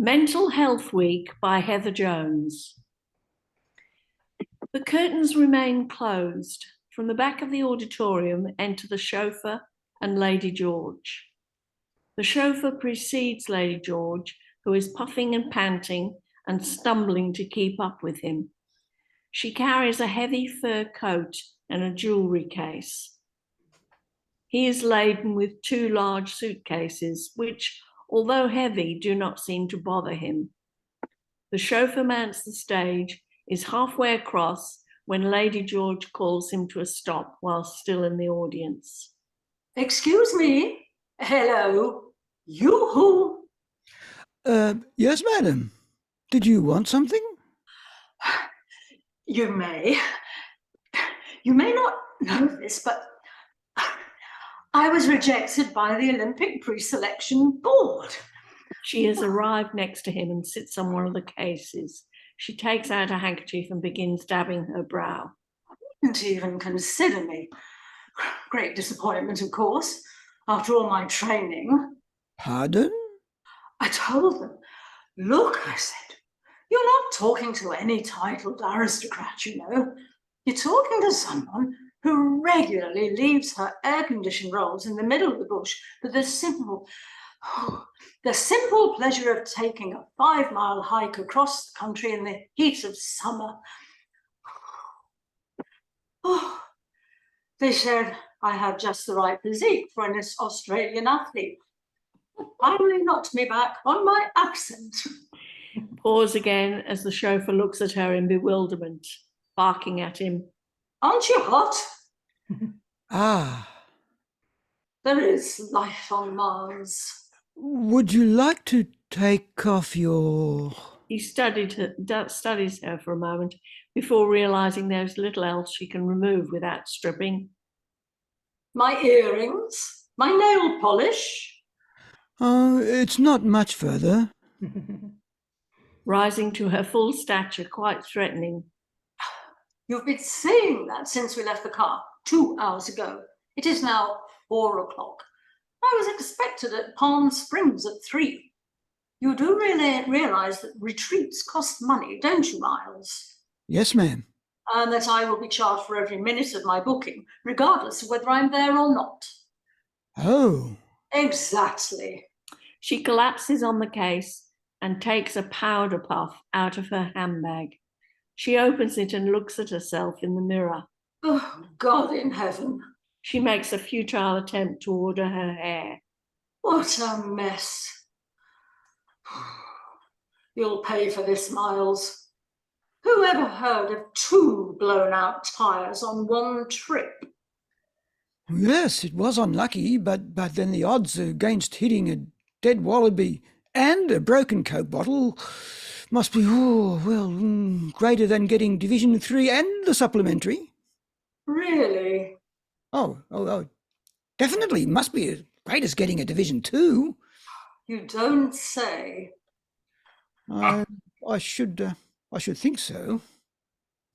Mental Health Week by Heather Jones. The curtains remain closed. From the back of the auditorium enter the chauffeur and Lady George. The chauffeur precedes Lady George, who is puffing and panting and stumbling to keep up with him. She carries a heavy fur coat and a jewellery case. He is laden with two large suitcases, which, although heavy, do not seem to bother him. The chauffeur mounts the stage, is halfway across when Lady George calls him to a stop while still in the audience. Excuse me. Hello. You who? Yes, madam. Did you want something? You may. You may not know this, but I was rejected by the Olympic pre-selection board. She has arrived next to him and sits on one of the cases. She takes out a handkerchief and begins dabbing her brow. Didn't even consider me. Great disappointment, of course, after all my training. Pardon? I told them, look, I said, you're not talking to any titled aristocrat, you know. You're talking to someone who regularly leaves her air-conditioned rolls in the middle of the bush for the simple pleasure of taking a 5-mile hike across the country in the heat of summer. Oh, they said I have just the right physique for an Australian athlete. Finally knocked me back on my accent. Pause again as the chauffeur looks at her in bewilderment, barking at him. Aren't you hot? Ah. There is life on Mars. Would you like to take off your... He studies her for a moment before realising there's little else she can remove without stripping. My earrings? My nail polish? Oh, it's not much further. Rising to her full stature, quite threatening. You've been saying that since we left the car 2 hours ago. It is now 4 o'clock. I was expected at Palm Springs at 3. You do really realise that retreats cost money, don't you, Miles? Yes, ma'am. And that I will be charged for every minute of my booking, regardless of whether I'm there or not. Oh. Exactly. She collapses on the case and takes a powder puff out of her handbag. She opens it and looks at herself in the mirror. Oh, God in heaven. She makes a futile attempt to order her hair. What a mess. You'll pay for this, Miles. Who ever heard of 2 blown-out tyres on one trip? Yes, it was unlucky, but then the odds against hitting a dead wallaby and a broken Coke bottle must be, greater than getting Division 3 and the supplementary. Really? Oh, definitely must be as great as getting a Division 2. You don't say. I should think so.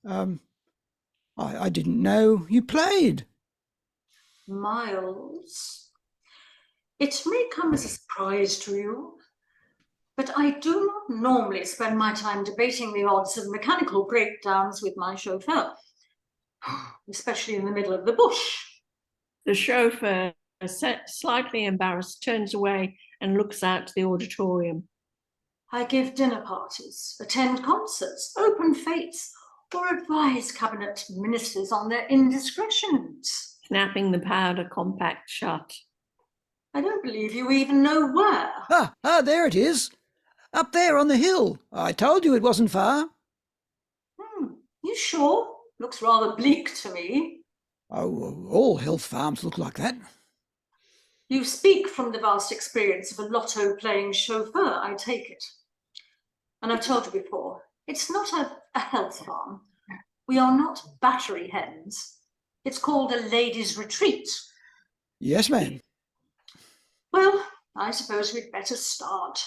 I didn't know you played. Miles, it may come as a surprise to you, but I do not normally spend my time debating the odds of mechanical breakdowns with my chauffeur, especially in the middle of the bush. The chauffeur, slightly embarrassed, turns away and looks out to the auditorium. I give dinner parties, attend concerts, open fetes, or advise cabinet ministers on their indiscretions. Snapping the powder compact shut. I don't believe you even know where. There it is. Up there on the hill. I told you it wasn't far. You sure? Looks rather bleak to me. Oh, all health farms look like that. You speak from the vast experience of a lotto-playing chauffeur, I take it. And I've told you before, it's not a health farm. We are not battery hens. It's called a ladies' retreat. Yes, ma'am. Well, I suppose we'd better start.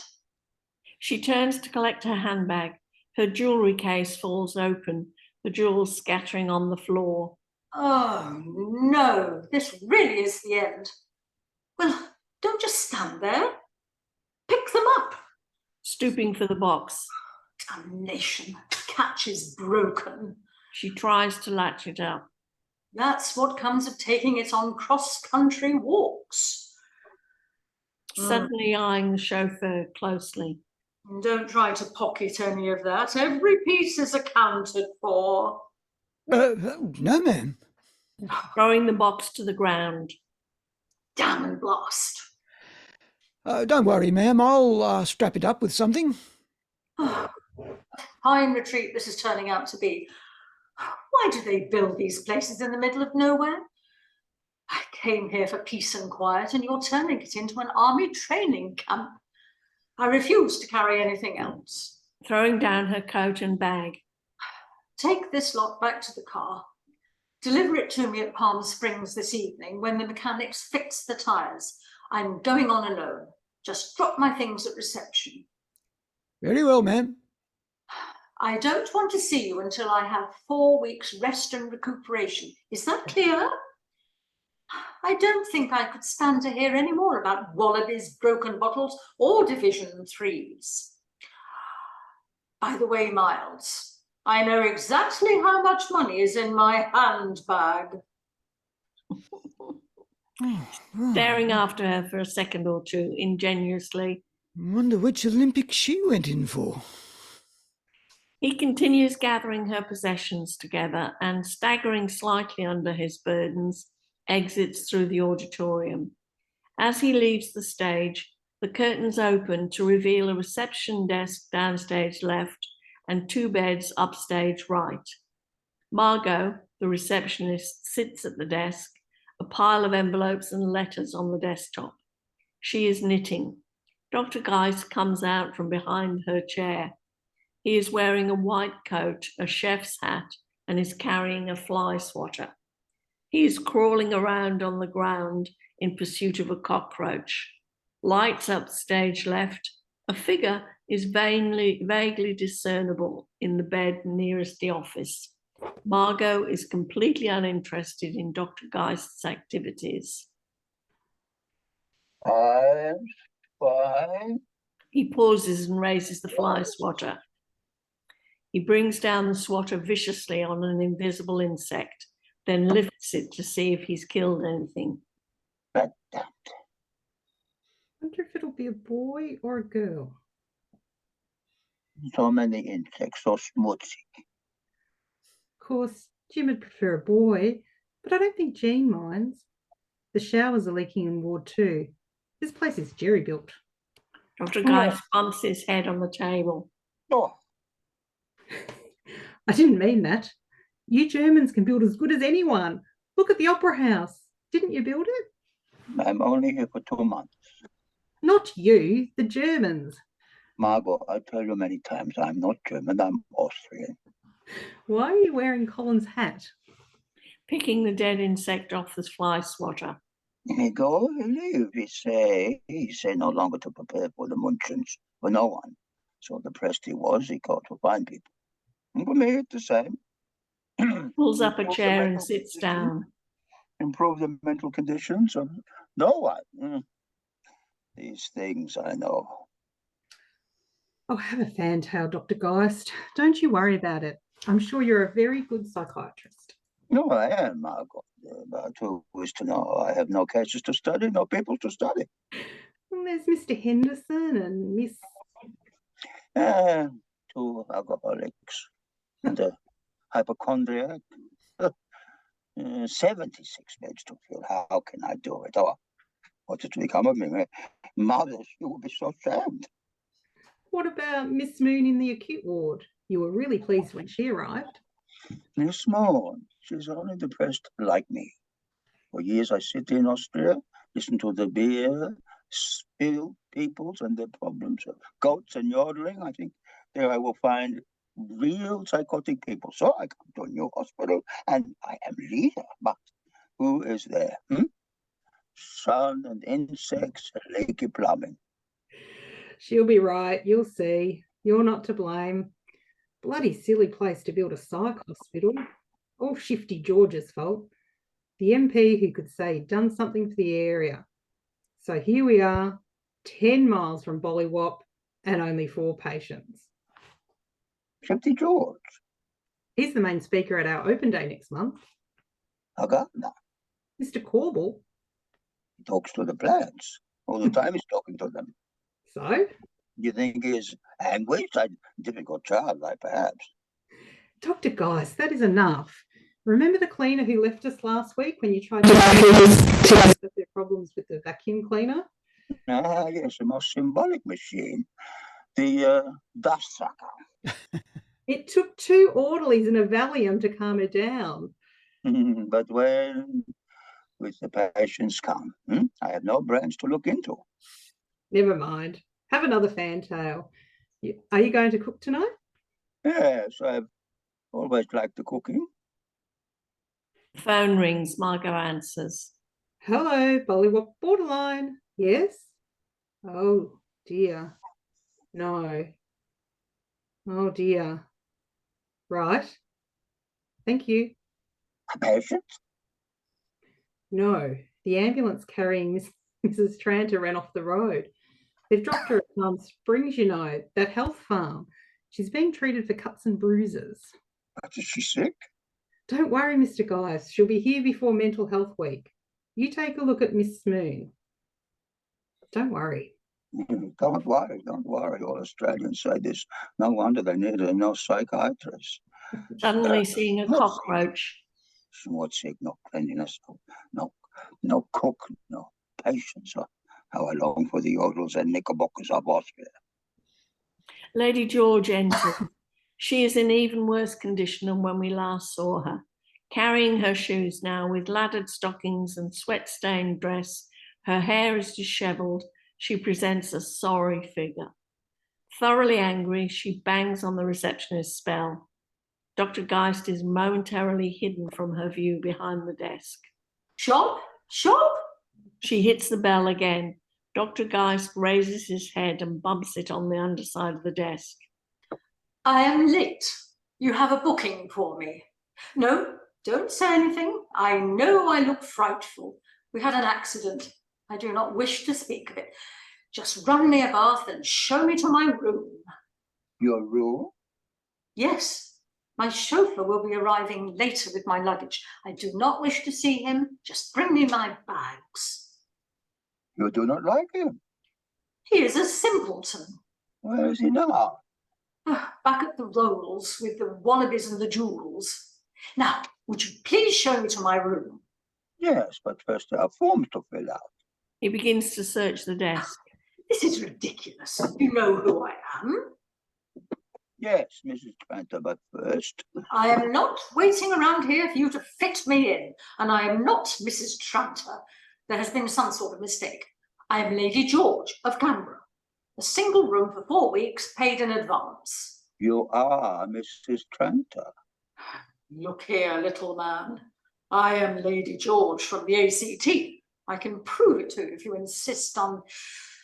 She turns to collect her handbag. Her jewellery case falls open, the jewels scattering on the floor. Oh, no, this really is the end. Well, don't just stand there. Pick them up. stooping for the box. Damnation, the catch is broken. She tries to latch it up. That's what comes of taking it on cross-country walks. Suddenly eyeing the chauffeur closely. Don't try to pocket any of that. Every piece is accounted for. No, ma'am. Throwing the box to the ground. Damn and blast. Don't worry, ma'am. I'll strap it up with something. Fine retreat this is turning out to be. Why do they build these places in the middle of nowhere? I came here for peace and quiet, and you're turning it into an army training camp. I refuse to carry anything else. Throwing down her coat and bag. Take this lot back to the car. Deliver it to me at Palm Springs this evening when the mechanics fix the tyres. I'm going on alone. Just drop my things at reception. Very well, ma'am. I don't want to see you until I have 4 weeks rest and recuperation. Is that clear? I don't think I could stand to hear any more about wallabies, broken bottles, or Division 3s. By the way, Miles, I know exactly how much money is in my handbag. Staring after her for a second or two, ingenuously. Wonder which Olympics she went in for. He continues gathering her possessions together and, staggering slightly under his burdens, exits through the auditorium. As he leaves the stage, the curtains open to reveal a reception desk downstage left and 2 beds upstage right. Margot, the receptionist, sits at the desk, a pile of envelopes and letters on the desktop. She is knitting. Dr. Geist comes out from behind her chair. He is wearing a white coat, a chef's hat, and is carrying a fly swatter. He is crawling around on the ground in pursuit of a cockroach. Lights up stage left. A figure is vaguely discernible in the bed nearest the office. Margot is completely uninterested in Dr. Geist's activities. Five. He pauses and raises the fly swatter. He brings down the swatter viciously on an invisible insect, then lifts it to see if he's killed anything. But I wonder if it'll be a boy or a girl. so many insects, so smutsy. Of course, Jim would prefer a boy, but I don't think Jean minds. The showers are leaking in Ward 2. This place is jerry-built. Dr. Geist bumps his head on the table. Oh, I didn't mean that. You Germans can build as good as anyone. Look at the Opera House. Didn't you build it? I'm only here for 2 months. Not you, the Germans. Margot, I tell you many times, I'm not German, I'm Austrian. Why are you wearing Colin's hat? Picking the dead insect off the fly swatter. He go, he leave, he say no longer to prepare for the Munchens, for no one. So depressed he was, he got to find people. And for me, it's the same. Pulls up a Improve the chair and mental sits condition. down. Improve the mental conditions of no one. These things I know. Oh, have a fantail, Dr. Geist. Don't you worry about it. I'm sure you're a very good psychiatrist. No, I am, Margot. But who is to know? I have no cases to study, no people to study. Well, there's Mr. Henderson and Miss... 2 alcoholics and a hypochondriac. 76 beds to fill. How can I do it? Oh, what is to become of me? Mother, she will be so sad. What about Miss Moon in the acute ward? You were really pleased when she arrived. Miss Moon, she's only depressed like me. For years I sit in Austria, listen to the beer, spill peoples and their problems, goats and yodeling. I think there I will find real psychotic people. So I come to a new hospital and I am leader. But who is there? Sun and insects and leaky plumbing. She'll be right. You'll see. You're not to blame. Bloody silly place to build a psych hospital. All Shifty George's fault. The MP who could say he'd done something for the area. So here we are, 10 miles from Bollywop, and only 4 patients. Shifty George, He's the main speaker at our open day next month. a gardener. Mr. Corbel. He talks to the plants. All the time he's talking to them. So, You think he's anguished? A difficult child, like perhaps. Dr. Geist, that is enough. Remember the cleaner who left us last week when you tried to that their problems with the vacuum cleaner? Ah, yes, the most symbolic machine. The dust sucker. It took 2 orderlies and a Valium to calm her down. But when with the patients come, I have no brains to look into. Never mind. Have another fantail. Are you going to cook tonight? Yes, I've always liked the cooking. The phone rings. Margot answers. Hello, Bollywop Borderline. Yes? Oh, dear. No. Oh, dear. Right. Thank you. A patient? No, the ambulance carrying Mrs. Tranter ran off the road. They've dropped her at Palm Springs, you know, that health farm. She's being treated for cuts and bruises. But is she sick? Don't worry, Mr. Geist. She'll be here before Mental Health Week. You take a look at Miss Moon. Don't worry. Don't worry, don't worry. All Australians say this. No wonder they need no psychiatrist. Suddenly seeing a cockroach. What sick, no cleanliness, no cook, no patience. How I long for the yodels and knickerbockers of Austria. Lady George enters. She is in even worse condition than when we last saw her, carrying her shoes now with laddered stockings and sweat-stained dress. Her hair is dishevelled. She presents a sorry figure. Thoroughly angry, she bangs on the receptionist's bell. Dr. Geist is momentarily hidden from her view behind the desk. Shop? Shop? She hits the bell again. Dr. Geist raises his head and bumps it on the underside of the desk. I am late. You have a booking for me. No, don't say anything. I know I look frightful. We had an accident. I do not wish to speak of it. Just run me a bath and show me to my room. Your room? Yes, my chauffeur will be arriving later with my luggage. I do not wish to see him. Just bring me my bags. You do not like him? He is a simpleton. Where is he now? Back at the Rolls with the wallabies and the jewels. Now, would you please show me to my room? Yes, but first there are forms to fill out. He begins to search the desk. This is ridiculous. You know who I am. Yes, Mrs. Tranter, but first... I am not waiting around here for you to fit me in, and I am not Mrs. Tranter. There has been some sort of mistake. I am Lady George of Canberra. A single room for 4 weeks, paid in advance. You are Mrs. Tranter. Look here, little man. I am Lady George from the ACT. I can prove it to you if you insist on...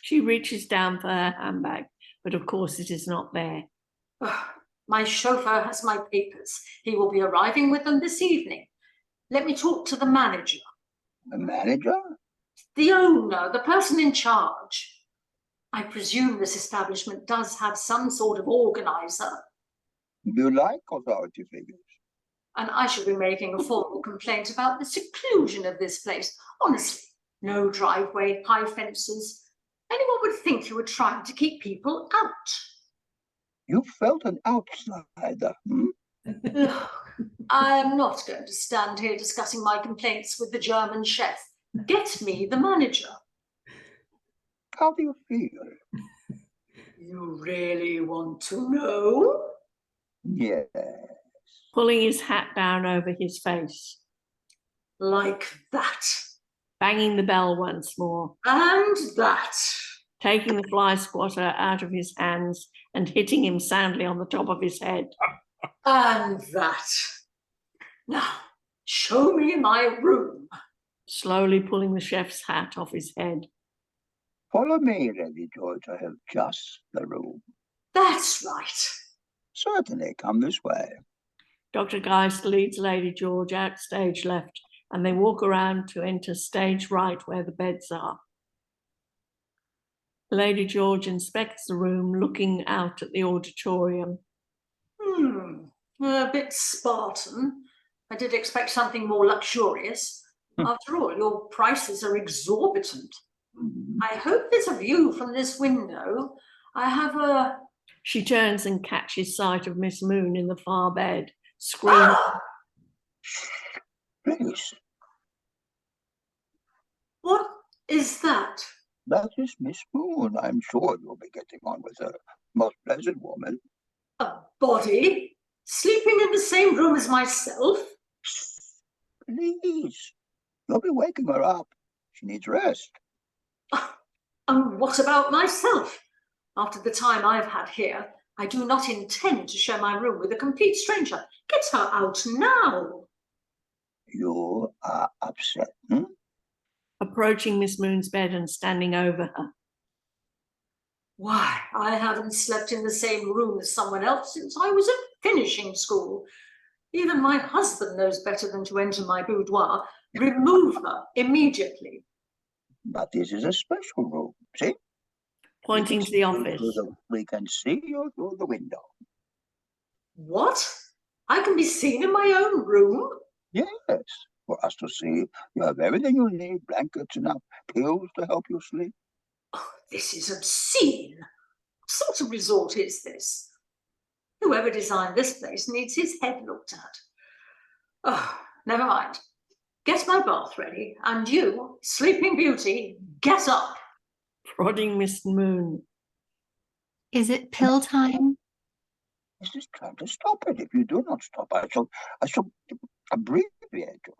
She reaches down for her handbag, but of course it is not there. My chauffeur has my papers. He will be arriving with them this evening. Let me talk to the manager. The manager? The owner, the person in charge. I presume this establishment does have some sort of organizer. You like authority figures? And I shall be making a formal complaint about the seclusion of this place. Honestly, no driveway, high fences. Anyone would think you were trying to keep people out. You felt an outsider, I am not going to stand here discussing my complaints with the German chef. Get me the manager. How do you feel? You really want to know? Yes. Pulling his hat down over his face. Like that. Banging the bell once more. And that. Taking the fly squatter out of his hands and hitting him soundly on the top of his head. And that. Now, show me my room. Slowly pulling the chef's hat off his head. Follow me, Lady George. I have just the room. That's right. Certainly, come this way. Dr. Geist leads Lady George out stage left, and they walk around to enter stage right where the beds are. Lady George inspects the room, looking out at the auditorium. A bit Spartan. I did expect something more luxurious. After all, your prices are exorbitant. I hope there's a view from this window. I have a... She turns and catches sight of Miss Moon in the far bed, screaming. Please, What is that? that is Miss Moon. I'm sure you'll be getting on with her. Most pleasant woman. A body? Sleeping in the same room as myself? Please, you'll be waking her up. She needs rest. And what about myself? After the time I've had here, I do not intend to share my room with a complete stranger. Get her out now. You are upset, Approaching Miss Moon's bed and standing over her. Why, I haven't slept in the same room as someone else since I was at finishing school. Even my husband knows better than to enter my boudoir. Remove her immediately. But this is a special room, see? Pointing to the office. We can see you through the window. What? I can be seen in my own room? Yes, for us to see. You have everything you need, blankets enough, pills to help you sleep. Oh, this is obscene. What sort of resort is this? Whoever designed this place needs his head looked at. Oh, never mind. Get my bath ready, and you, Sleeping Beauty, get up. Prodding Miss Moon. Is it pill time? This is trying to stop it. If you do not stop, I shall abbreviate you.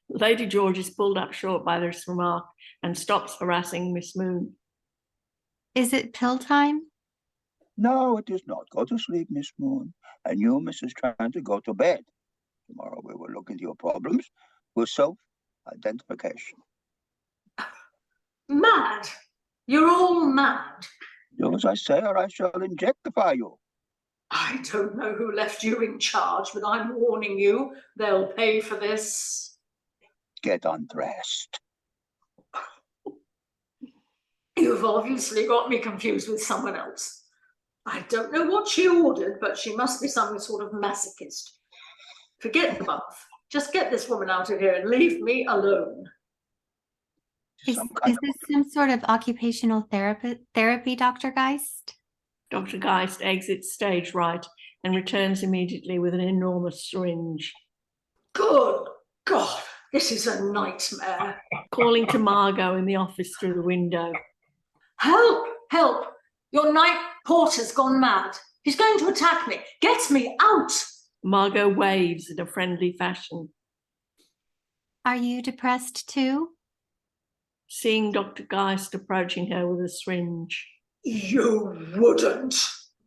Lady George is pulled up short by this remark and stops harassing Miss Moon. Is it pill time? No, it is not. Go to sleep, Miss Moon. And you, Mrs. Tranter, go to bed. Tomorrow we will look into your problems with self-identification. Mad. You're all mad. Do as I say, or I shall injectify you. I don't know who left you in charge, but I'm warning you, they'll pay for this. Get undressed. You've obviously got me confused with someone else. I don't know what she ordered, but she must be some sort of masochist. Forget the bath. Just get this woman out of here and leave me alone. Is this some sort of occupational therapy, Dr. Geist? Dr. Geist exits stage right and returns immediately with an enormous syringe. Good God, this is a nightmare. Calling to Margot in the office through the window. Help! Help! Your night porter's gone mad. He's going to attack me. Get me out! Margot waves in a friendly fashion. Are you depressed too? Seeing Dr. Geist approaching her with a syringe. You wouldn't.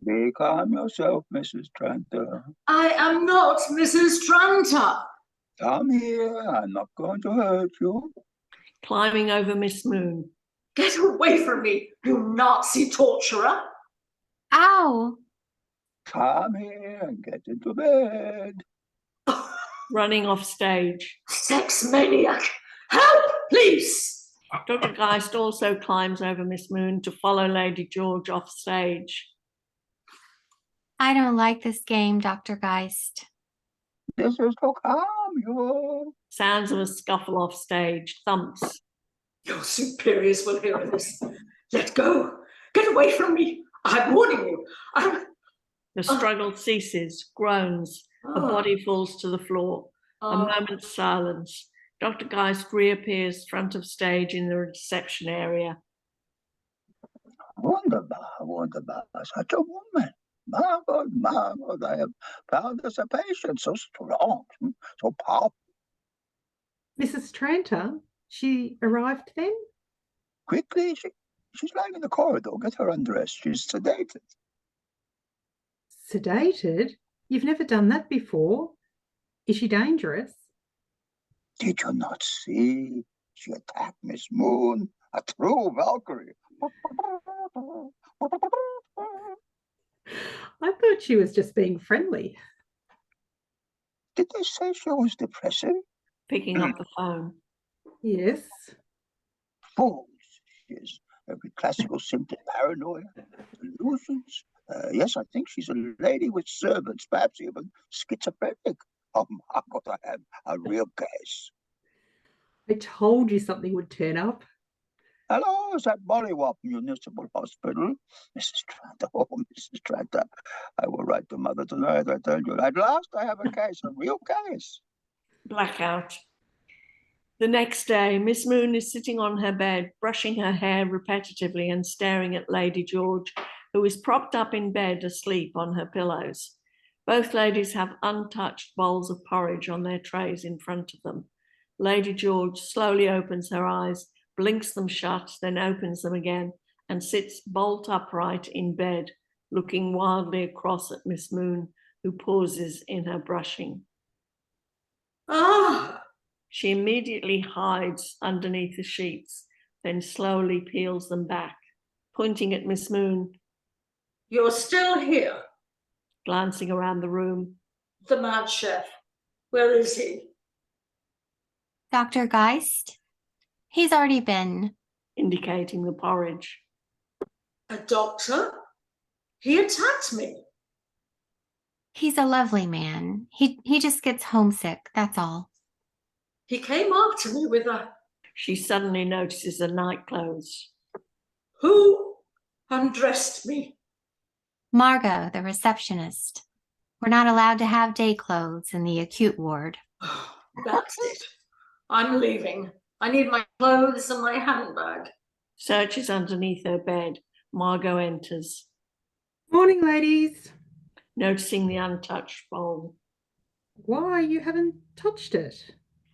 Be calm yourself, Mrs. Tranter. I am not Mrs. Tranter. Come here. I'm not going to hurt you. Climbing over Miss Moon. Get away from me, you Nazi torturer. Ow! Come here and get into bed. Running off stage. Sex maniac. Help, please. Dr. Geist also climbs over Miss Moon to follow Lady George off stage. I don't like this game, Dr. Geist. This is to calm you. Sounds of a scuffle off stage. Thumps. Your superiors will hear of this. Let go. Get away from me. I'm warning you. The struggle ceases. Groans. A body falls to the floor. A moment's silence. Dr. Geist reappears front of stage in the reception area. Wunderbar, wunderbar. Such a woman. Margot, I have found us a patient so strong, so powerful. Mrs. Tranter, she arrived then? Quickly, she's lying in the corridor. Get her undressed. She's sedated. Sedated? You've never done that before. Is she dangerous? Did you not see? She attacked Miss Moon, a true Valkyrie. I thought she was just being friendly. Did they say she was depressive? Picking up the phone. Yes. Fools, she is Every classical symptom, paranoia, delusions. Yes, I think she's a lady with servants, perhaps even schizophrenic. Oh my God, I have a real case. I told you something would turn up. Hello, is that Mollywop Municipal Hospital? Mrs. Tranter, oh, Mrs. Tranter. I will write to Mother tonight, I tell you. At last I have a case, a real case. Blackout. The next day, Miss Moon is sitting on her bed, brushing her hair repetitively and staring at Lady George, who is propped up in bed asleep on her pillows. Both ladies have untouched bowls of porridge on their trays in front of them. Lady George slowly opens her eyes, blinks them shut, then opens them again, and sits bolt upright in bed, looking wildly across at Miss Moon, who pauses in her brushing. Ah, She immediately hides underneath the sheets, then slowly peels them back, pointing at Miss Moon, you're still here. glancing around the room. The mad chef. Where is he? Dr. Geist? He's already been. Indicating the porridge. A doctor? He attacked me. He's a lovely man. He just gets homesick, that's all. He came after me with a... She suddenly notices the night clothes. Who undressed me? Margot, the receptionist. We're not allowed to have day clothes in the acute ward. That's it. I'm leaving. I need my clothes and my handbag. Searches underneath her bed. Margot enters, Morning, ladies. noticing the untouched bowl. Why, you haven't touched it?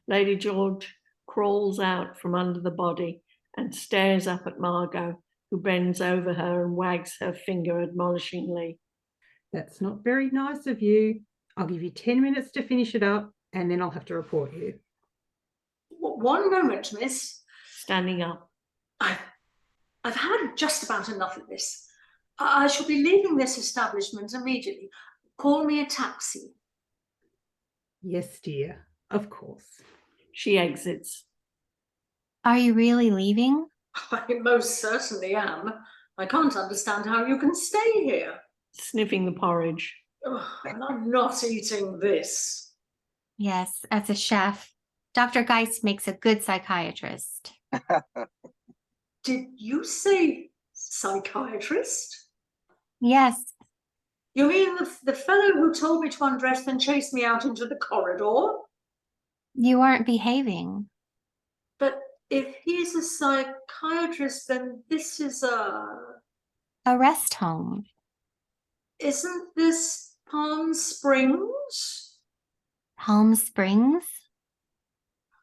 Lady George crawls out from under the body and stares up at Margot, who bends over her and wags her finger admonishingly. That's not very nice of you. I'll give you 10 minutes to finish it up, and then I'll have to report you. One moment, miss. Standing up. I've had just about enough of this. I shall be leaving this establishment immediately. Call me a taxi. Yes, dear, of course. She exits. Are you really leaving? I most certainly am. I can't understand how you can stay here. Sniffing the porridge. And I'm not eating this. Yes, as a chef, Dr. Geist makes a good psychiatrist. Did you say psychiatrist? Yes, You mean the fellow who told me to undress and chased me out into the corridor? you weren't behaving. But if he's a psychiatrist, then this is A rest home. Isn't this Palm Springs? Palm Springs?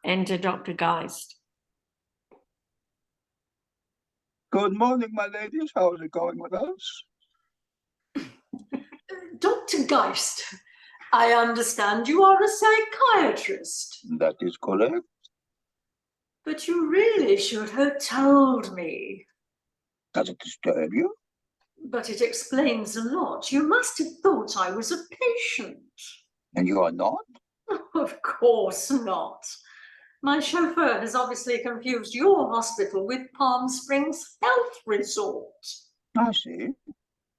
Enter Dr. Geist. Good morning, my ladies. How's it going with us? Dr. Geist, I understand you are a psychiatrist. That is correct. But you really should have told me. Does it disturb you? But it explains a lot. You must have thought I was a patient. And you are not? Of course not. My chauffeur has obviously confused your hospital with Palm Springs Health Resort. I see.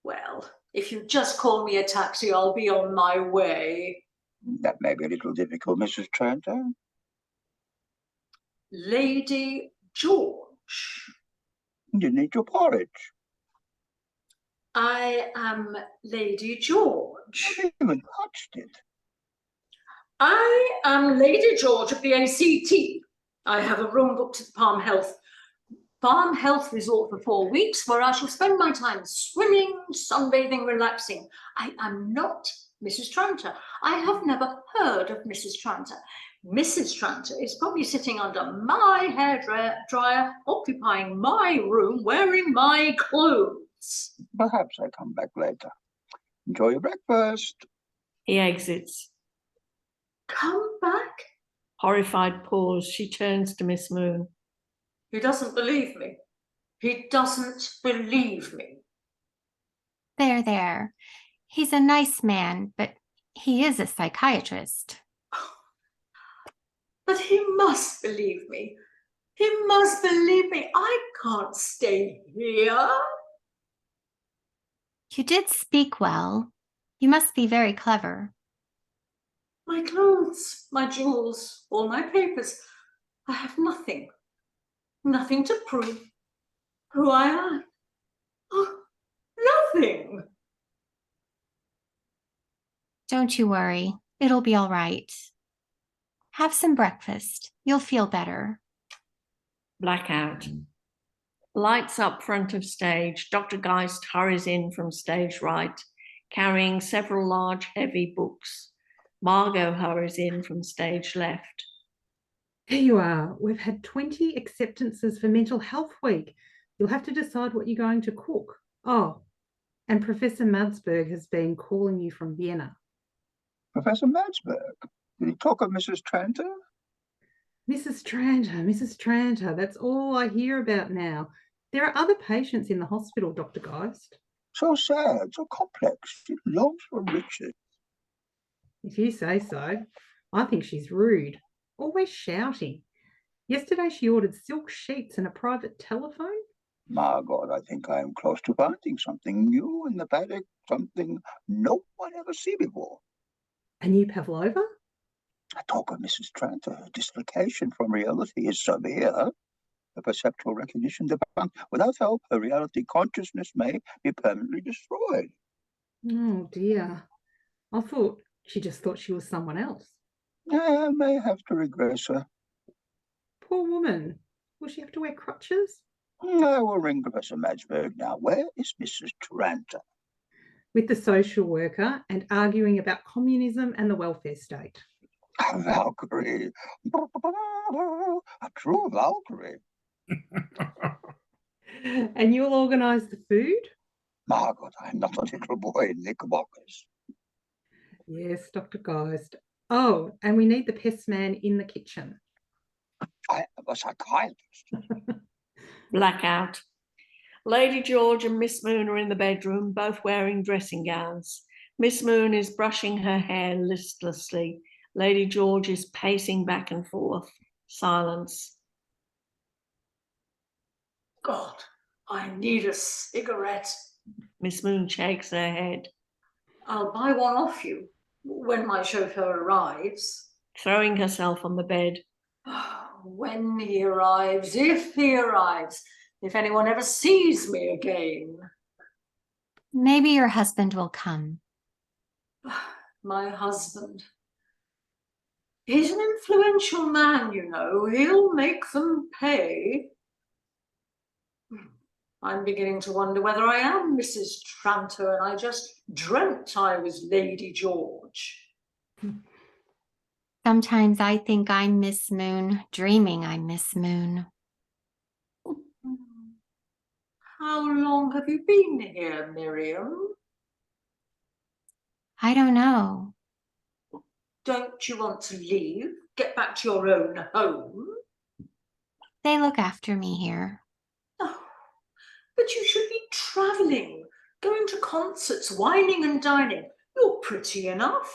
Well, if you just call me a taxi, I'll be on my way. That may be a little difficult, Mrs. Tranter. Lady George. You need your porridge. I am Lady George. You haven't even touched it. I am Lady George of the ACT. I have a room booked at Palm Health Resort for 4 weeks, where I shall spend my time swimming, sunbathing, relaxing. I am not Mrs. Tranter. I have never heard of Mrs. Tranter. Mrs. Tranter is probably sitting under my hairdryer, occupying my room, wearing my clothes. Perhaps I come back later. Enjoy your breakfast. He exits. Come back? Horrified pause. She turns to Miss Moon. He doesn't believe me. He doesn't believe me. There. He's a nice man, but he is a psychiatrist. But he must believe me. You must believe me, I can't stay here. You did speak well. You must be very clever. My clothes, my jewels, all my papers. I have nothing. Nothing to prove who I am. Oh, nothing. Don't you worry. It'll be all right. Have some breakfast. You'll feel better. Blackout. Lights up front of stage. Dr. Geist hurries in from stage right, carrying several large, heavy books. Margot hurries in from stage left. There you are. We've had 20 acceptances for Mental Health Week. You'll have to decide what you're going to cook. Oh, and Professor Madsberg has been calling you from Vienna. Professor Madsberg, did he talk of Mrs. Tranter? Mrs. Tranter, that's all I hear about now. There are other patients in the hospital, Dr. Geist. So sad, so complex. She longs for riches. If you say so. I think she's rude, always shouting. Yesterday she ordered silk sheets and a private telephone. Margot, I think I am close to finding something new in the paddock, something no one ever seen before. A new pavlova? I talk of Mrs. Tranter. Her dislocation from reality is severe. Her perceptual recognition debunked. Without help, her reality consciousness may be permanently destroyed. Oh dear. I thought she just thought she was someone else. I may have to regress her. Poor woman. Will she have to wear crutches? I will ring Professor Madsberg now. Where is Mrs. Tranter? With the social worker and arguing about communism and the welfare state. A Valkyrie. A true Valkyrie. And you'll organise the food? Margot, I am not a little boy in knickerbockers. Yes, Dr. Geist. Oh, and we need the pest man in the kitchen. I am a psychiatrist. Blackout. Lady George and Miss Moon are in the bedroom, both wearing dressing gowns. Miss Moon is brushing her hair listlessly. Lady George is pacing back and forth. Silence. God, I need a cigarette. Miss Moon shakes her head. I'll buy one off you when my chauffeur arrives. Throwing herself on the bed. When he arrives, if he arrives, if anyone ever sees me again. Maybe your husband will come. My husband. He's an influential man, you know. He'll make them pay. I'm beginning to wonder whether I am Mrs. Tranter and I just dreamt I was Lady George. Sometimes I think I'm Miss Moon, dreaming I'm Miss Moon. How long have you been here, Miriam? I don't know. Don't you want to leave? Get back to your own home? They look after me here. Oh, but you should be travelling, going to concerts, wining and dining. You're pretty enough.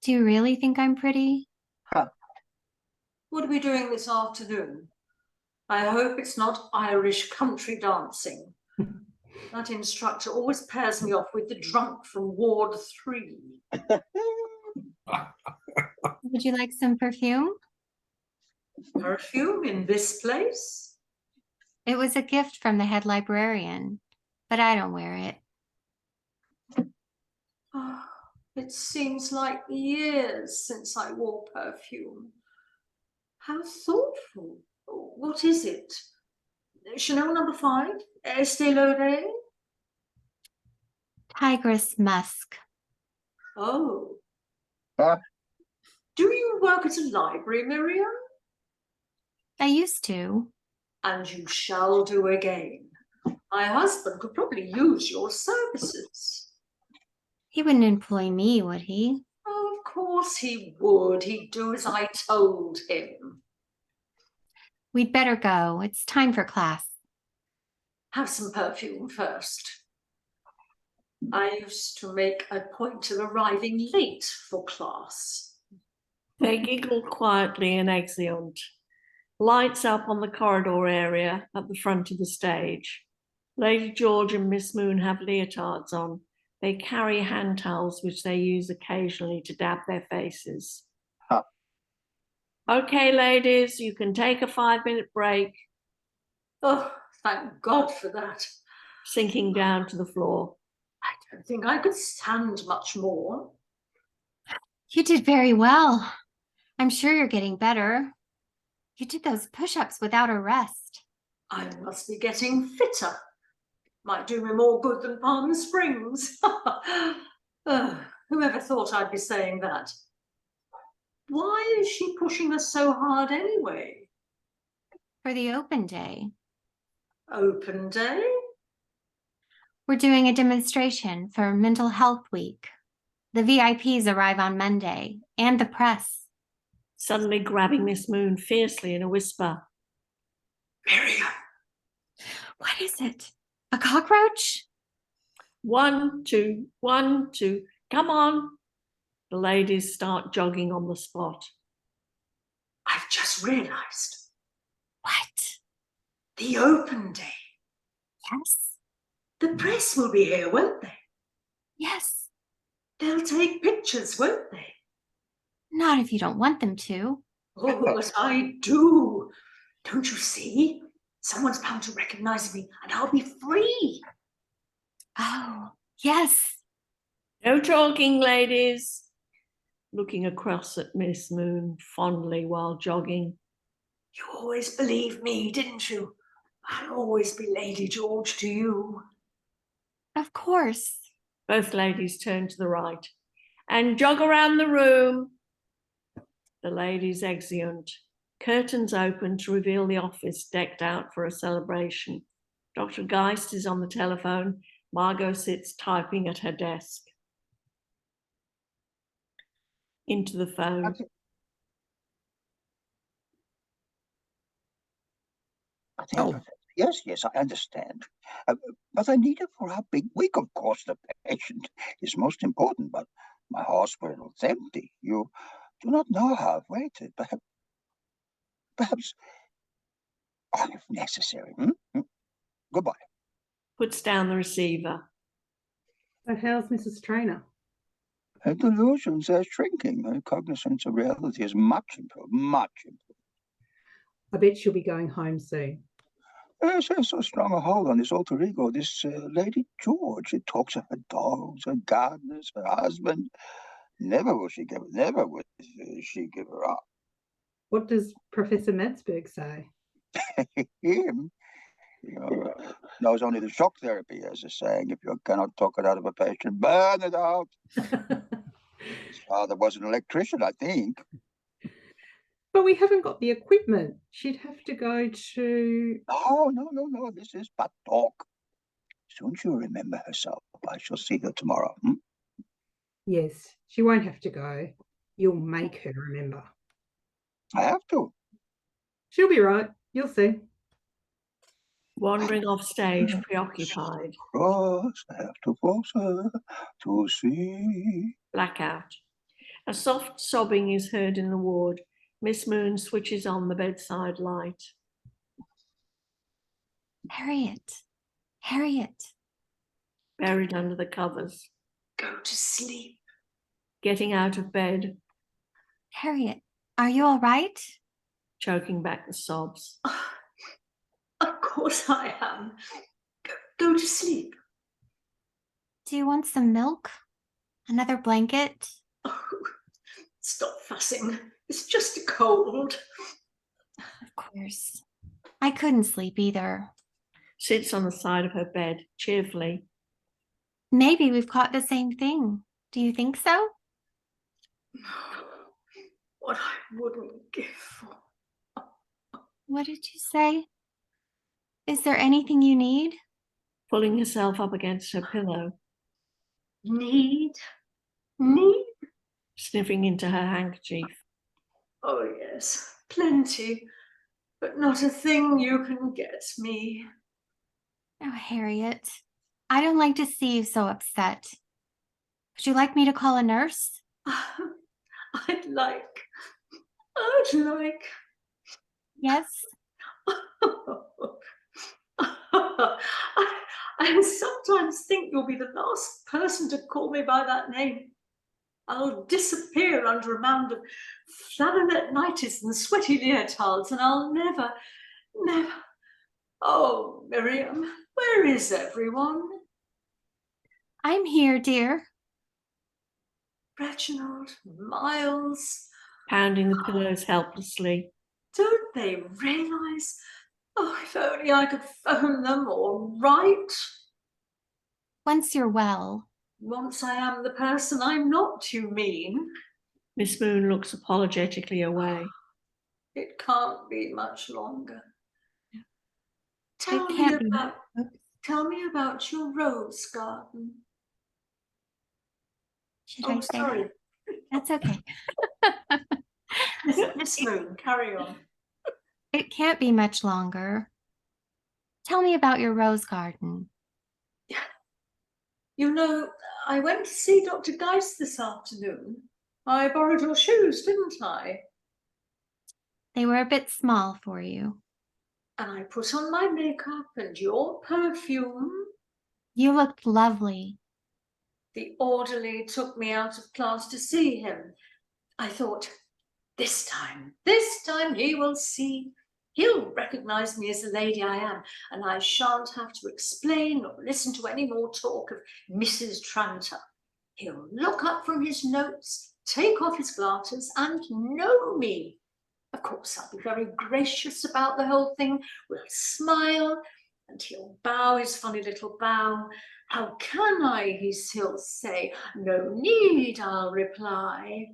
Do you really think I'm pretty? What are we doing this afternoon? I hope it's not Irish country dancing. That instructor always pairs me off with the drunk from Ward 3. Would you like some perfume? Perfume in this place? It was a gift from the head librarian, but I don't wear it. Oh, it seems like years since I wore perfume. How thoughtful. What is it? Chanel number 5? Estee Lauder? Tigress musk. Oh. Huh? Do you work at a library, Miriam? I used to. And you shall do again. My husband could probably use your services. He wouldn't employ me, would he? Oh, of course he would. He'd do as I told him. We'd better go. It's time for class. Have some perfume first. I used to make a point of arriving late for class. They giggle quietly and exeunt. Lights up on the corridor area at the front of the stage. Lady George and Miss Moon have leotards on. They carry hand towels, which they use occasionally to dab their faces. Huh. Okay, ladies, you can take a 5-minute break. Oh, thank God for that. Sinking down to the floor. I don't think I could stand much more. You did very well. I'm sure you're getting better. You did those push-ups without a rest. I must be getting fitter. Might do me more good than Palm Springs. Whoever thought I'd be saying that? Why is she pushing us so hard anyway? For the open day, Open day? we're doing a demonstration for Mental Health Week. The VIPs arrive on Monday, and the press. Suddenly grabbing Miss Moon fiercely in a whisper. Miriam. What is it? A cockroach? 1, 2, 1, 2, come on. The ladies start jogging on the spot. I've just realised. What? The open day. Yes. The press will be here, won't they? Yes. They'll take pictures, won't they? Not if you don't want them to. Oh, but I do. Don't you see? Someone's bound to recognise me and I'll be free. Oh, yes. No talking, ladies. Looking across at Miss Moon fondly while jogging. You always believed me, didn't you? I'll always be Lady George to you. Of course. Both ladies turn to the right. And jog around the room. The ladies exeunt. Curtains open to reveal the office decked out for a celebration. Dr. Geist is on the telephone. Margot sits typing at her desk. Into the phone. Oh. Yes, I understand. But I need it for our big week, of course. The patient is most important, but my hospital's empty. You do not know how I've waited. Perhaps if necessary. Goodbye. Puts down the receiver. So how's Mrs. Trainer? Her delusions are shrinking. Her cognizance of reality is much improved, much improved. I bet she'll be going home soon. She has so strong a hold on this alter ego, this Lady George. She talks of her dogs, her gardeners, her husband. Never will she give her up. What does Professor Madsberg say? Him, knows only the shock therapy, as a saying. If you cannot talk it out of a patient, burn it out. His father was an electrician, I think. But we haven't got the equipment. She'd have to go to... No. This is but talk. Soon she'll remember herself. I shall see her tomorrow. Yes, she won't have to go. You'll make her remember. I have to. She'll be right. You'll see. Wandering off stage, preoccupied. Cross, I have to force her to see. Blackout. A soft sobbing is heard in the ward. Miss Moon switches on the bedside light. Harriet. Buried under the covers. Go to sleep. Getting out of bed. Harriet, are you all right? Choking back the sobs. Of course I am. Go to sleep. Do you want some milk? Another blanket? Oh, stop fussing. It's just a cold. Of course. I couldn't sleep either. Sits on the side of her bed, cheerfully. Maybe we've caught the same thing. Do you think so? What I wouldn't give for. What did you say? Is there anything you need? Pulling herself up against her pillow. Need? Need? Sniffing into her handkerchief. Oh, yes, plenty. But not a thing you can get me. Oh, Harriet, I don't like to see you so upset. Would you like me to call a nurse? I'd like. Yes? I sometimes think you'll be the last person to call me by that name. I'll disappear under a mound of flannelette nighties and sweaty leotards, and I'll never. Oh, Miriam, where is everyone? I'm here, dear. Reginald, Miles, Pounding the pillows helplessly. don't they realise? Oh, if only I could phone them or write. Once you're well. Once I am the person I'm not, you mean? Miss Moon looks apologetically away. It can't be much longer. Tell me about your rose garden. Should I say that? That's okay. Miss Moon, carry on. It can't be much longer. Tell me about your rose garden. You know, I went to see Dr. Geist this afternoon. I borrowed your shoes, didn't I? They were a bit small for you. And I put on my makeup and your perfume. You looked lovely. The orderly took me out of class to see him. I thought, this time he will see. He'll recognise me as the lady I am, and I shan't have to explain or listen to any more talk of Mrs. Tranter. He'll look up from his notes, take off his glasses, and know me. Of course, I'll be very gracious about the whole thing. We'll smile, and he'll bow his funny little bow. How can I, he'll say. No need, I'll reply.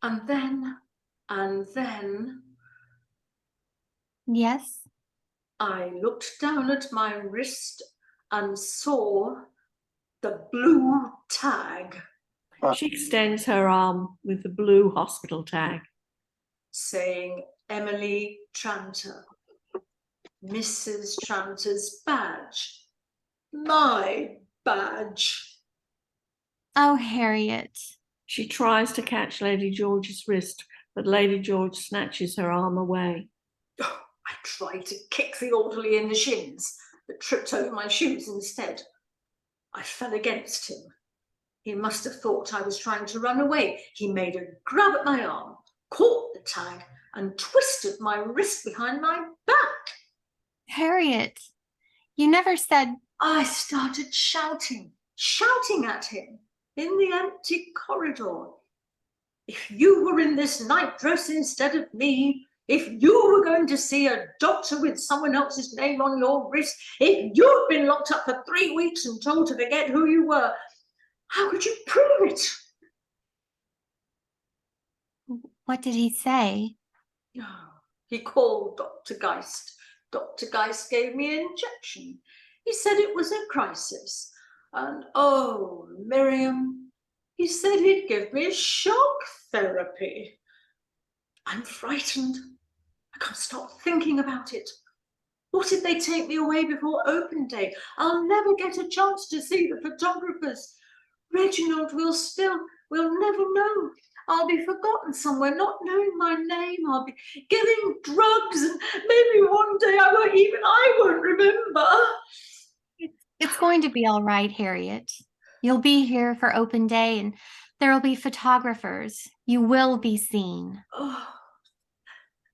And then, Yes? I looked down at my wrist and saw the blue tag. She extends her arm with the blue hospital tag. Saying Emily Tranter, Mrs. Tranter's badge, my badge. Oh, Harriet. She tries to catch Lady George's wrist, but Lady George snatches her arm away. Oh, I tried to kick the orderly in the shins, but tripped over my shoes instead. I fell against him. He must have thought I was trying to run away. He made a grab at my arm, caught the tag, and twisted my wrist behind my back. Harriet, you never said. I started shouting at him in the empty corridor. If you were in this nightdress instead of me, if you were going to see a doctor with someone else's name on your wrist, if you'd been locked up for 3 weeks and told to forget who you were, how could you prove it? What did he say? He called Dr. Geist. Dr. Geist gave me an injection. He said it was a crisis. And oh, Miriam, he said he'd give me shock therapy. I'm frightened. I can't stop thinking about it. What if they take me away before open day? I'll never get a chance to see the photographers. Reginald will never know. I'll be forgotten somewhere, not knowing my name. I'll be giving drugs, and maybe one day I won't remember. It's going to be all right, Harriet. You'll be here for open day, and there will be photographers. You will be seen. Oh,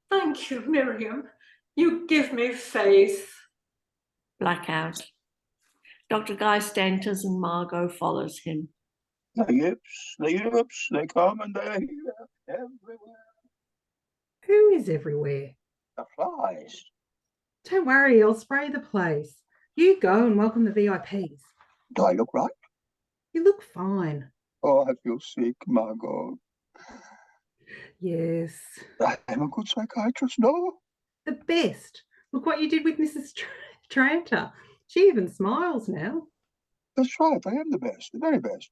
thank you, Miriam. You give me faith. Blackout. Dr. Geist enters and Margot follows him. The yips, they come and they're here everywhere. Who is everywhere? The flies. Don't worry, I'll spray the place. You go and welcome the VIPs. Do I look right? You look fine. Oh, I feel sick, Margot. Yes. I'm a good psychiatrist, no? The best. Look what you did with Mrs. Tranter. She even smiles now. That's right, I am the best, the very best.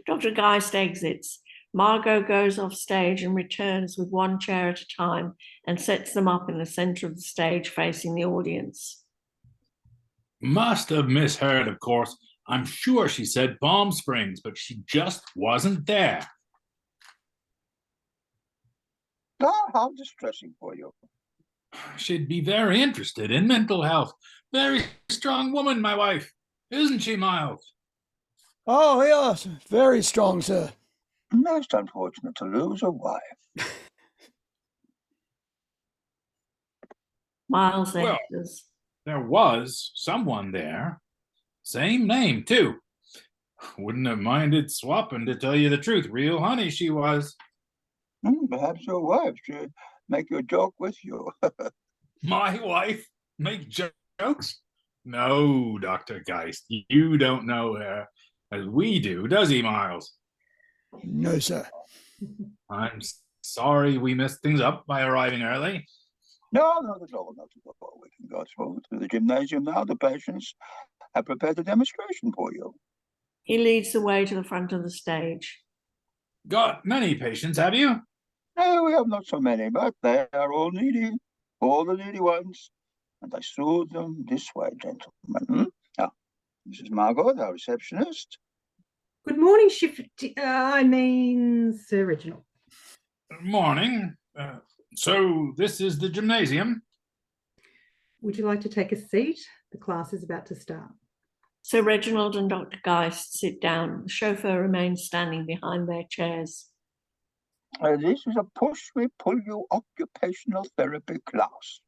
Dr. Geist exits. Margot goes off stage and returns with one chair at a time and sets them up in the centre of the stage facing the audience. Must have misheard, of course. I'm sure she said Palm Springs, but she just wasn't there. Ah, how distressing for you. She'd be very interested in mental health. Very strong woman, my wife. Isn't she, Miles? Oh, yes, very strong, sir. Most unfortunate to lose a wife. Miles Well, enters. there was someone there. Same name, too. Wouldn't have minded swapping, to tell you the truth. Real honey she was. Perhaps your wife should make a joke with you. My wife? Make jokes? No, Dr. Geist, you don't know her as we do, does he, Miles? No, sir. I'm sorry we messed things up by arriving early. No, not at all, not at all. We can go through to the gymnasium now. The patients have prepared a demonstration for you. He leads the way to the front of the stage. Got many patients, have you? No, we have not so many, but they are all needy. All the needy ones. And I soothe them this way, gentlemen. Now, Mrs. Margot, our receptionist. Good morning, Sir Reginald. Morning. So this is the gymnasium? Would you like to take a seat? The class is about to start. Sir Reginald and Dr. Geist sit down. The chauffeur remains standing behind their chairs. This is a push-me-pull-you occupational therapy class.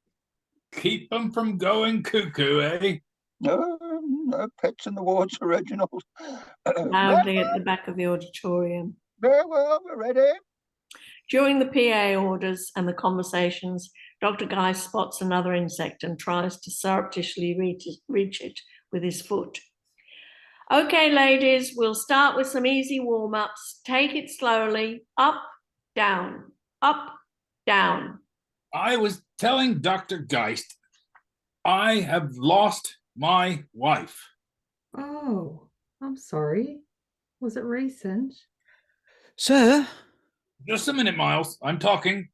Keep them from going cuckoo, eh? No, no pets in the wards, Sir Reginald. Loudly at the back of the auditorium. Very well, we're ready. During the PA orders and the conversations, Dr. Geist spots another insect and tries to surreptitiously reach it with his foot. Okay, ladies, we'll start with some easy warm-ups. Take it slowly. Up, down, up, down. I was telling Dr. Geist, I have lost my wife. Oh, I'm sorry. Was it recent? Sir? Just a minute, Miles. I'm talking.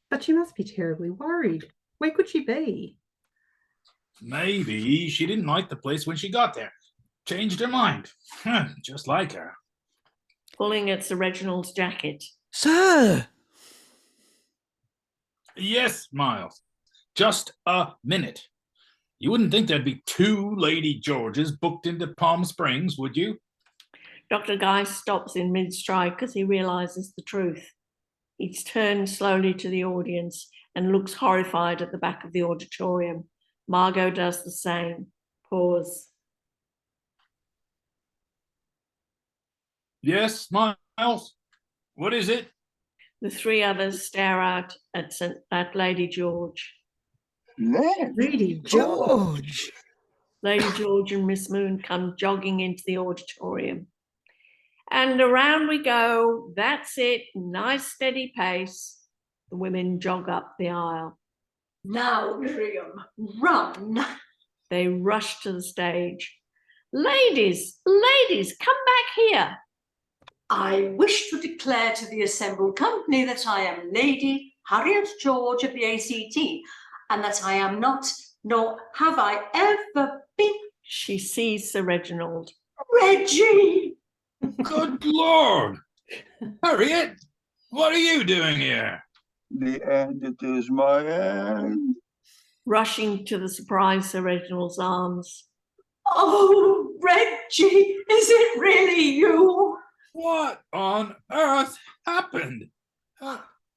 But you must be terribly worried. Where could she be? Maybe she didn't like the place when she got there. Changed her mind. Just like her. Pulling at Sir Reginald's jacket. Sir! Yes, Miles. Just a minute. You wouldn't think there'd be 2 Lady Georges booked into Palm Springs, would you? Dr. Geist stops in mid-stride because he realizes the truth. He turns slowly to the audience and looks horrified at the back of the auditorium. Margot does the same. Pause. Yes, Miles. What is it? The 3 others stare out at Lady George. Lady George! Lady George and Miss Moon come jogging into the auditorium. And around we go. That's it. Nice steady pace. The women jog up the aisle. Now, Miriam, run. They rush to the stage. Ladies, ladies, come back here. I wish to declare to the assembled company that I am Lady Harriet George of the ACT, and that I am not, nor have I ever been. She sees Sir Reginald. Reggie! Good Lord! Harriet, what are you doing here? The end, it is my end. Rushing to the surprised Sir Reginald's arms. Oh, Reggie, is it really you? What on earth happened?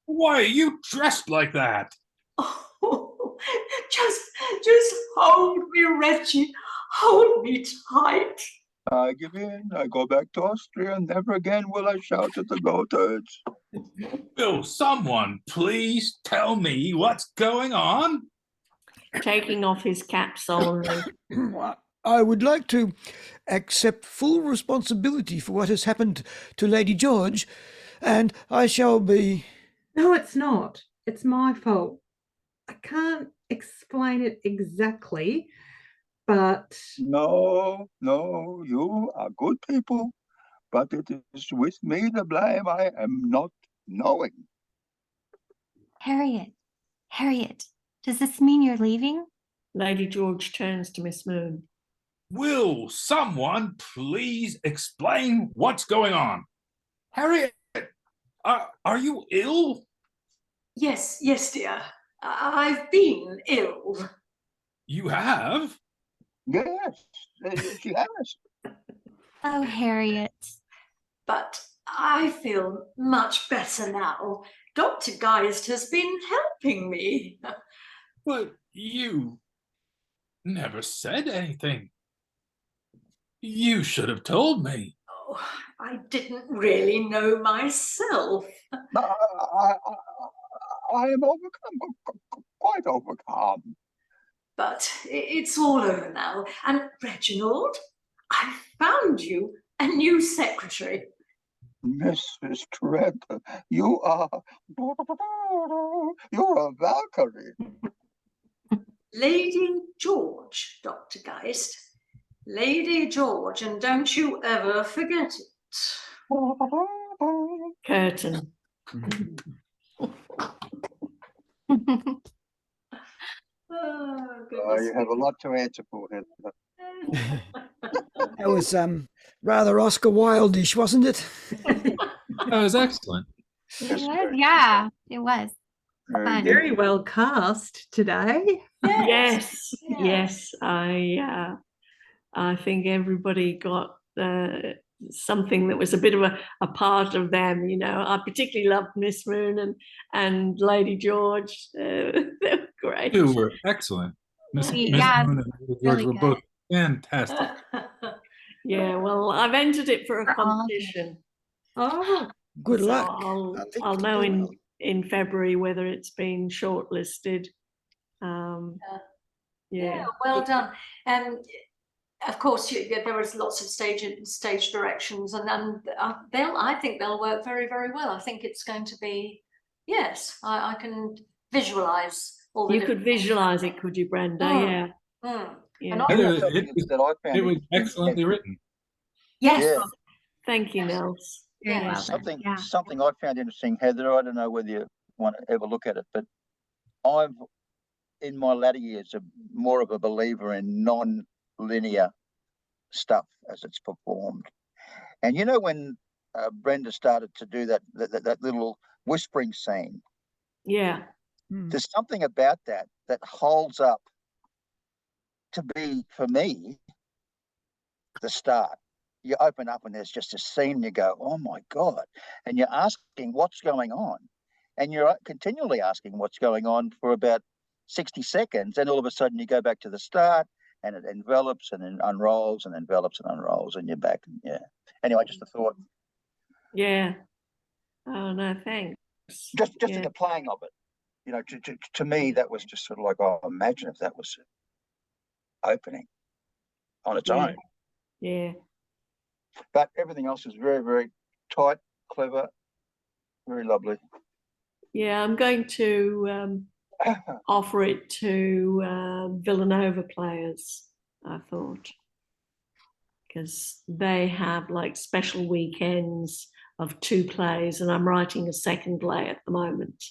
Why are you dressed like that? Oh, just hold me, Reggie. Hold me tight. I give in. I go back to Austria. Never again will I shout at the goatherds. Will someone please tell me what's going on? Taking off his cap solemnly. I would like to accept full responsibility for what has happened to Lady George, and I shall be... No, it's not. It's my fault. I can't explain it exactly, but... No, you are good people, but it is with me the blame. I am not knowing. Harriet, does this mean you're leaving? Lady George turns to Miss Moon. Will someone please explain what's going on? Harriet, Are you ill? Yes, yes, dear. I've been ill. You have? Yes, she has. Oh, Harriet. But I feel much better now. Dr. Geist has been helping me. But you never said anything. You should have told me. Oh, I didn't really know myself. I am overcome, quite overcome. But it's all over now. And Reginald, I found you a new secretary. Mrs. Trent, you're a Valkyrie. Lady George, Dr. Geist. Lady George, and don't you ever forget it. Curtain. Oh, You have a lot to answer for, Heather. That was rather Oscar Wilde-ish, wasn't it? That was excellent. It was, yeah, it was. Fun. Very well cast today. Yes, yes. I think everybody got something that was a bit of a part of them. You know, I particularly loved Miss Moon and Lady George. They were great. You were excellent. Miss Yeah, Moon and Lady George really were good. both fantastic. Yeah, well, I've entered it for a They're all competition. Oh, Good So luck. I'll, I think I'll you know do in well. in February whether it's been shortlisted. Yeah. well done. And of course, there was lots of stage directions, and I think they'll work very, very well. I think it's going to be, yes, I can visualize all the You could visualize it, could you, Brenda? Mm. Yeah. Mm. Yeah. And You know It- something that I found It was interesting, excellently written. Yes. Yeah. Thank you, Nels. Very Yeah. well done. Yeah. Something I found interesting, Heather. I don't know whether you want to ever look at it, but I've, in my latter years, more of a believer in non-linear stuff as it's performed. And you know when Brenda started to do that little whispering scene, Yeah. there's something about that holds up to be, for me, the start. You open up and there's just a scene and you go, oh my God. And you're asking what's going on. And you're continually asking what's going on for about 60 seconds. And all of a sudden you go back to the start and it envelops and then unrolls and envelops and unrolls and you're back. And yeah. Anyway, just a thought. Yeah. Oh, no, thanks. Just in Yeah. the playing of it. You know, to me, that was just sort of like, oh, imagine if that was opening on its Yeah. own. Yeah. But everything else is very, very tight, clever, very lovely. Yeah, I'm going to offer it to Villanova players, I thought, because they have like special weekends of 2 plays, and I'm writing a second play at the moment.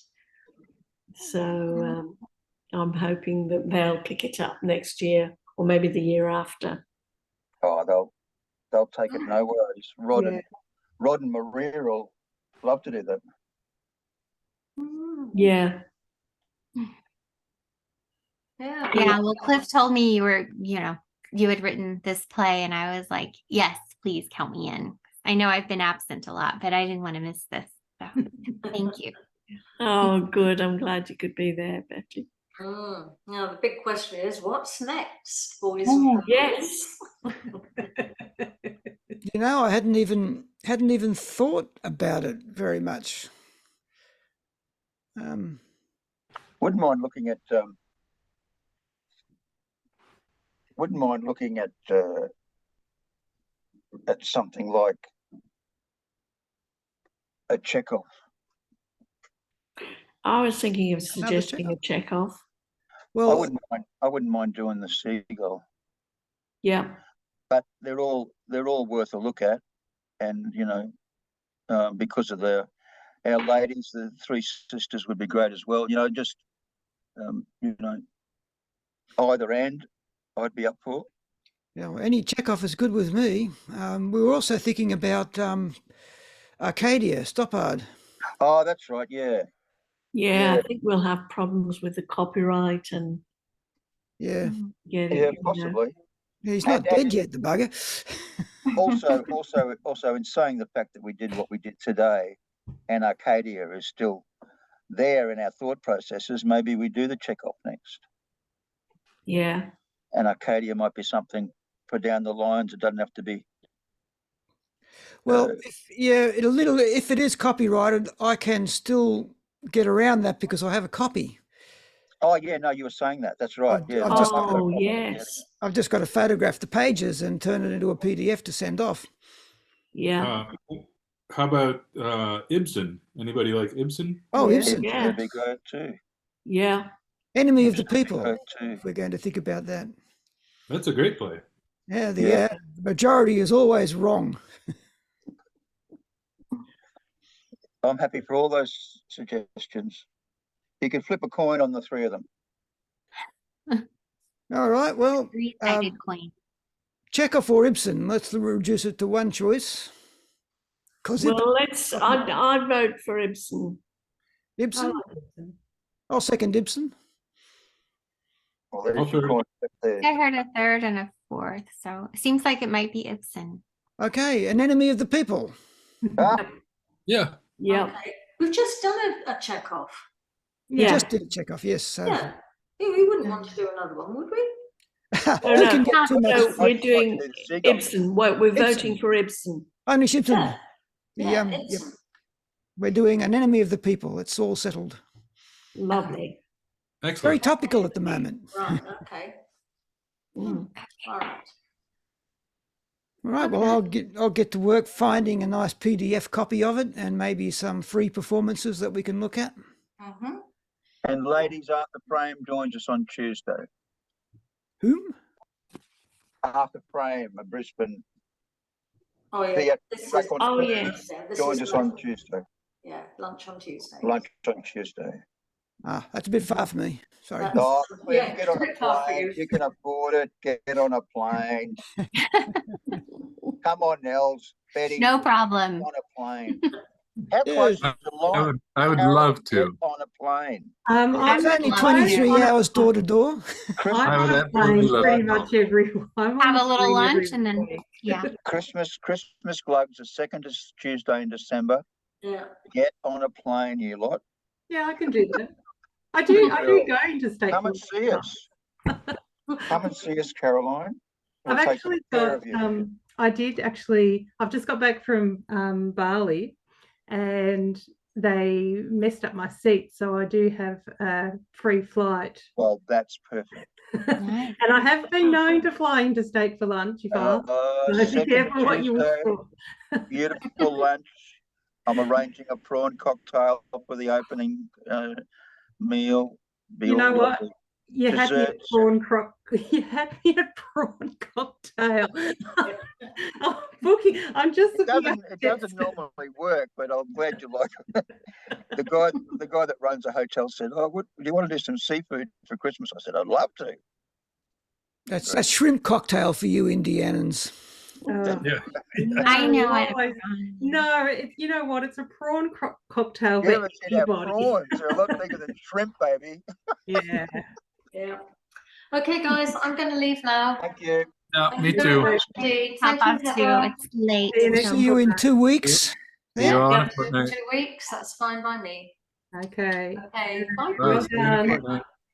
So I'm hoping that they'll pick it up next year or maybe the year after. Oh, they'll take it, no worries. Rod yeah. and Maria will love to do that. Yeah. Yeah. Yeah, well, Cliff told me you had written this play, and I was like, yes, please count me in. I know I've been absent a lot, but I didn't want to miss this. So thank you. Oh, good. I'm glad you could be there, Betty. Now the big question is, what's next, boys? Oh, yes. You know, I hadn't even thought about it very much. Wouldn't mind looking at something like a Chekhov. I was thinking of suggesting a Chekhov. Well, I wouldn't mind doing the Seagull. Yeah. But they're all worth a look at, and you know, because of our ladies, the 3 sisters would be great as well. You know, just you know, either end, I'd be up for. you know, any Chekhov is good with me. We were also thinking about Arcadia, Stoppard. Oh, that's right. Yeah. Yeah, Yeah. I think we'll have problems with the copyright and Yeah. getting, Yeah, you know. possibly. He's not And- dead yet, the bugger. Also, in saying the fact that we did what we did today, and Arcadia is still there in our thought processes, maybe we do the Chekhov next, Yeah, and Arcadia might be something for down the lines. It doesn't have to be. Well, if it is copyrighted, I can still get around that because I have a copy. Oh yeah, no, you were saying that. That's right. I've- Yeah. I've just- oh yes, I've just got to photograph the pages and turn it into a PDF to send off. yeah. How about Ibsen? Anybody like Ibsen? Oh, Yeah. Ibsen. Yeah. That'd be good too. Yeah, Enemy of the That'd be People, good too. if we're going to think about that. That's a great play. Yeah, the Yeah. majority is always wrong. I'm happy for all those suggestions. You can flip a coin on the three of them. All right, well, Three-sided coin. Chekhov or Ibsen, let's reduce it to one choice. Because well, I'd vote for Ibsen. Ibsen, Oh, I'll second Ibsen. Well, there's I'll your third. coin flip there. I heard a third and a fourth, so it seems like it might be Ibsen. Okay, An Enemy of the People. Ah, Yeah. Yeah, Okay. We've just done a Chekhov. yeah. Just did a Chekhov, yes. So Yeah. We wouldn't want to do another one, would we? we no, can get too much. No, we're doing I'd like to do the Seagull. Ibsen. Well, we're Ibsen. voting for Ibsen. Only Ibsen. Yeah. The, Yeah, yep. Ibsen. We're doing An Enemy of the People. It's all settled. Lovely. Very Excellent. topical at the moment. Right, okay. Mm. All right. All right, well, I'll get to work finding a nice PDF copy of it and maybe some free performances that we can look at. Mm-hmm. And ladies, Arthur Frame joins us on Tuesday. Whom? Arthur Frame, a Brisbane Oh, yeah. theatre This is, back on Oh, Tuesday. yes. yeah, this Joins is us on lunch. Tuesday. Yeah, lunch on Tuesday. Lunch on Tuesday. Ah, that's a bit far for me. Sorry. That's- Oh, Yeah, get on a pretty far for plane. you. You can afford it. Get on a plane. Come on, Nels. Betty. No problem. On a plane. How Yes. close is the line? I would Carol, love get to. on a plane. It's only 23 hours door to door. Christmas, I would I'm absolutely love pretty to. much every. I'm Have on a little plane lunch every and then, week. yeah. Christmas Globes, the second Tuesday in December. Yeah. Get on a plane, you lot. Yeah, I can do that. I do go interstate. Come and see us. Come and see us, Caroline. We'll I've take actually care got, of you. I've just got back from Bali and they messed up my seat. So I do have a free flight. Well, that's perfect. Nice. And I have been known to fly interstate for lunch if I so be Second careful what you wish Tuesday, for. beautiful lunch. I'm arranging a prawn cocktail for the opening meal. Be You know all what? lovely. You had me at Desserts. you had me at prawn cocktail. I'm booking. I'm just It looking doesn't normally work, but I'm glad you like it. The guy that runs the hotel said, "Oh, do you want to do some seafood for Christmas?" I said, "I'd love to." That's a shrimp cocktail for you Indianans. Yeah. I know no, it. No, you know what? It's a prawn cocktail You for haven't seen our anybody. prawns. They're a lot bigger than shrimp, baby. Yeah. Yeah. Okay, guys, I'm going to leave now. Thank you. Yeah, Thank me you very too. much indeed. Hop Thank off you, too. Heather. It's late. See you We'll next see you in fortnight. 2 weeks. See you on Yeah, a fortnight. 2 weeks. That's fine by me. Okay. Okay, bye. Bye. Well See you in a done. fortnight.